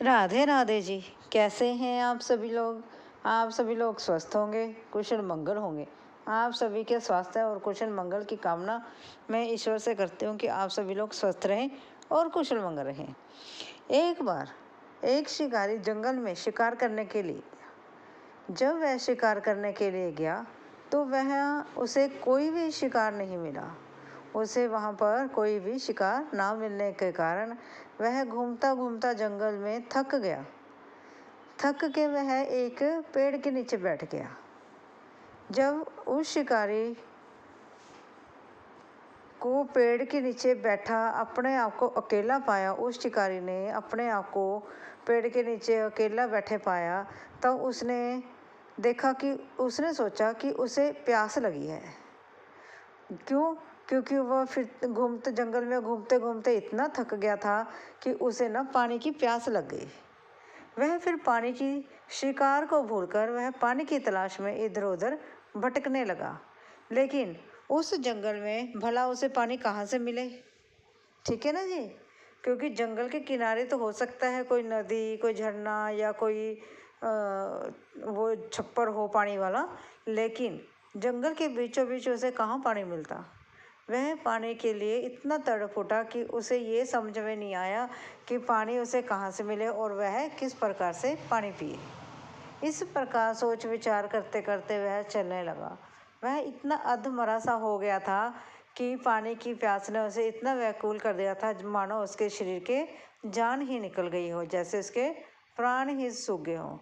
राधे राधे जी। कैसे हैं आप सभी लोग? आप सभी लोग स्वस्थ होंगे, कुशल मंगल होंगे। आप सभी के स्वास्थ्य और कुशल मंगल की कामना मैं ईश्वर से करती हूँ कि आप सभी लोग स्वस्थ रहें और कुशल मंगल रहें। एक बार एक शिकारी जंगल में शिकार करने के लिए जब वह शिकार करने के लिए गया तो वह उसे कोई भी शिकार नहीं मिला। उसे वहाँ पर कोई भी शिकार ना मिलने के कारण वह घूमता घूमता जंगल में थक गया। थक के वह एक पेड़ के नीचे बैठ गया। जब उस शिकारी को पेड़ के नीचे बैठा अपने आप को अकेला पाया, उस शिकारी ने अपने आप को पेड़ के नीचे अकेला बैठे पाया, तब उसने देखा कि उसने सोचा कि उसे प्यास लगी है। क्यों? क्योंकि वह फिर घूमते जंगल में घूमते घूमते इतना थक गया था कि उसे ना पानी की प्यास लग गई। वह फिर पानी की शिकार को भूलकर वह पानी की तलाश में इधर उधर भटकने लगा। लेकिन उस जंगल में भला उसे पानी कहाँ से मिले? ठीक है ना जी। क्योंकि जंगल के किनारे तो हो सकता है कोई नदी, कोई झरना या कोई वो छप्पर हो पानी वाला, लेकिन जंगल के बीचों बीच उसे कहाँ पानी मिलता? वह पानी के लिए इतना तड़प उठा कि उसे ये समझ में नहीं आया कि पानी उसे कहाँ से मिले और वह किस प्रकार से पानी पिए। इस प्रकार सोच विचार करते करते वह चलने लगा। वह इतना अधमरा सा हो गया था कि पानी की प्यास ने उसे इतना व्याकुल कर दिया था मानो उसके शरीर के जान ही निकल गई हो, जैसे उसके प्राण ही सूख गए हों।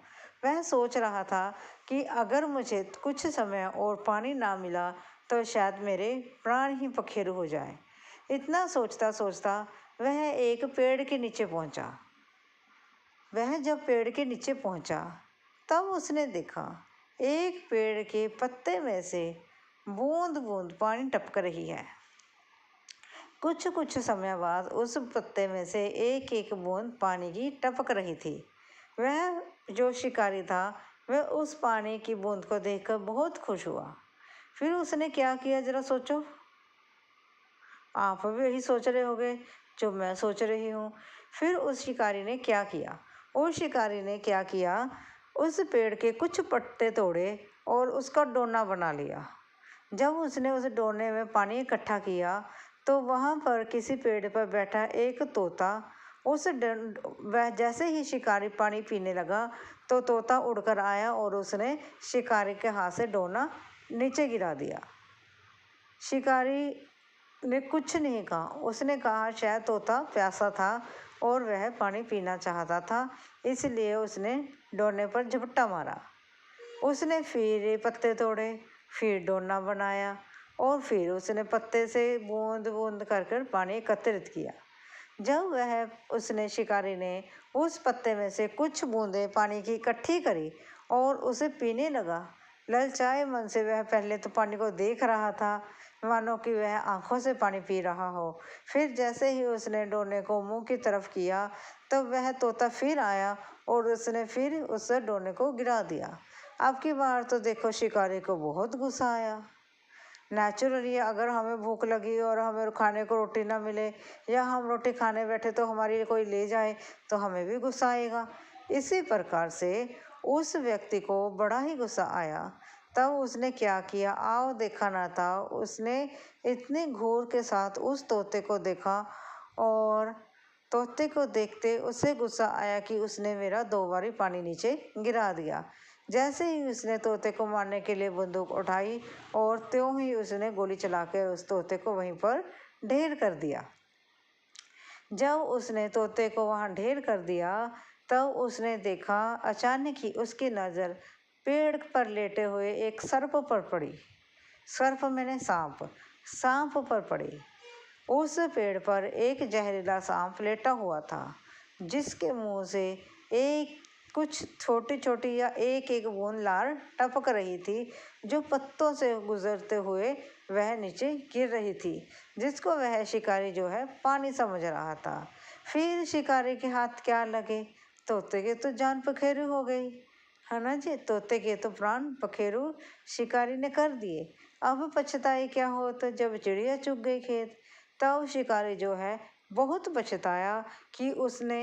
वह सोच रहा था कि अगर मुझे कुछ समय और पानी ना मिला तो शायद मेरे प्राण ही पखेरु हो जाए। इतना सोचता सोचता वह एक पेड़ के नीचे पहुंचा। वह जब पेड़ के नीचे पहुंचा तब उसने देखा एक पेड़ के पत्ते में से बूंद बूंद पानी टपक रही है। कुछ कुछ समय बाद उस पत्ते में से एक एक बूंद पानी की टपक रही थी। वह जो शिकारी था वह उस पानी की बूंद को देखकर बहुत खुश हुआ। फिर उसने क्या किया, जरा सोचो। आप भी यही सोच रहे होंगे जो मैं सोच रही हूँ। फिर उस शिकारी ने क्या किया? उस शिकारी ने क्या किया, उस पेड़ के कुछ पत्ते तोड़े और उसका डोना बना लिया। जब उसने उस डोने में पानी इकट्ठा किया तो वहाँ पर किसी पेड़ पर बैठा एक तोता वह जैसे ही शिकारी पानी पीने लगा तो तोता उड़कर आया और उसने शिकारी के हाथ से डोना नीचे गिरा दिया। शिकारी ने कुछ नहीं कहा। उसने कहा शायद तोता प्यासा था और वह पानी पीना चाहता था, इसलिए उसने डोने पर झपट्टा मारा। उसने फिर पत्ते तोड़े, फिर डोना बनाया और फिर उसने पत्ते से बूंद बूंद कर कर पानी एकत्रित किया। जब उसने शिकारी ने उस पत्ते में से कुछ बूंदें पानी की इकट्ठी करी और उसे पीने लगा। ललचाए मन से वह पहले तो पानी को देख रहा था मानो कि वह आंखों से पानी पी रहा हो। फिर जैसे ही उसने डोने को मुंह की तरफ किया तब वह तोता फिर आया और उसने फिर उस डोने को गिरा दिया। अब की बार तो देखो शिकारी को बहुत गुस्सा आया। नेचुरली अगर हमें भूख लगी और हमें खाने को रोटी ना मिले या हम रोटी खाने बैठे तो हमारी कोई ले जाए तो हमें भी गुस्सा आएगा। इसी प्रकार से उस व्यक्ति को बड़ा ही गुस्सा आया। तब उसने क्या किया, आओ देखा ना था, उसने इतने घूर के साथ उस तोते को देखा और तोते को देखते उसे गुस्सा आया कि उसने मेरा 2 बारी पानी नीचे गिरा दिया। जैसे ही उसने तोते को मारने के लिए बंदूक उठाई और त्यों ही उसने गोली चलाकर उस तोते को वहीं पर ढेर कर दिया। जब उसने तोते को वहां ढेर कर दिया तब उसने देखा अचानक ही उसकी नज़र पेड़ पर लेटे हुए एक सर्प पर पड़ी। सर्प मैंने सांप पर पड़ी। उस पेड़ पर एक जहरीला सांप लेटा हुआ था जिसके मुंह से एक कुछ छोटी छोटी या एक एक बूंद लार टपक रही थी, जो पत्तों से गुजरते हुए वह नीचे गिर रही थी, जिसको वह शिकारी जो है पानी समझ रहा था। फिर शिकारी के हाथ क्या लगे, तोते के तो जान पखेरु हो गई, है ना जी। तोते के तो प्राण पखेरु शिकारी ने कर दिए। अब पछताई क्या हो, तो जब चिड़िया चुग गई खेत, तब शिकारी जो है बहुत पछताया कि उसने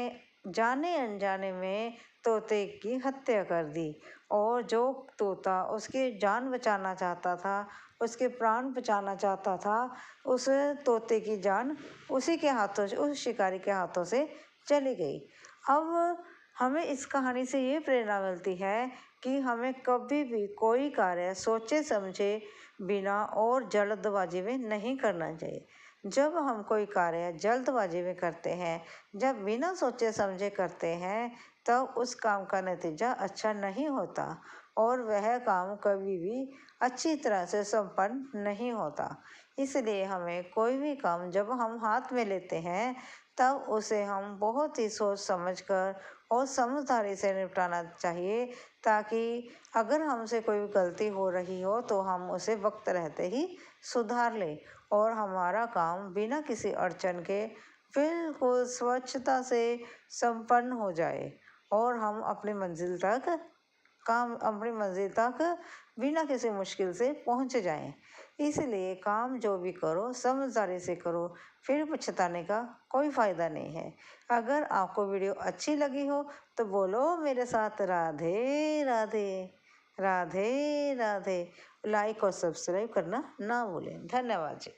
जाने अनजाने में तोते की हत्या कर दी। और जो तोता उसकी जान बचाना चाहता था, उसके प्राण बचाना चाहता था, उस तोते की जान उसी के हाथों से, उस शिकारी के हाथों से चली गई। अब हमें इस कहानी से ये प्रेरणा मिलती है कि हमें कभी भी कोई कार्य सोचे समझे बिना और जल्दबाजी में नहीं करना चाहिए। जब हम कोई कार्य जल्दबाजी में करते हैं, जब बिना सोचे समझे करते हैं, तब उस काम का नतीजा अच्छा नहीं होता और वह काम कभी भी अच्छी तरह से संपन्न नहीं होता। इसलिए हमें कोई भी काम जब हम हाथ में लेते हैं, तब उसे हम बहुत ही सोच समझ कर और समझदारी से निपटाना चाहिए, ताकि अगर हमसे कोई गलती हो रही हो तो हम उसे वक्त रहते ही सुधार लें और हमारा काम बिना किसी अड़चन के बिल्कुल स्वच्छता से संपन्न हो जाए और हम अपनी मंजिल तक बिना किसी मुश्किल से पहुंच जाएं। इसलिए काम जो भी करो समझदारी से करो, फिर पछताने का कोई फ़ायदा नहीं है। अगर आपको वीडियो अच्छी लगी हो तो बोलो मेरे साथ राधे राधे, राधे राधे। लाइक और सब्सक्राइब करना ना भूलें। धन्यवाद जी।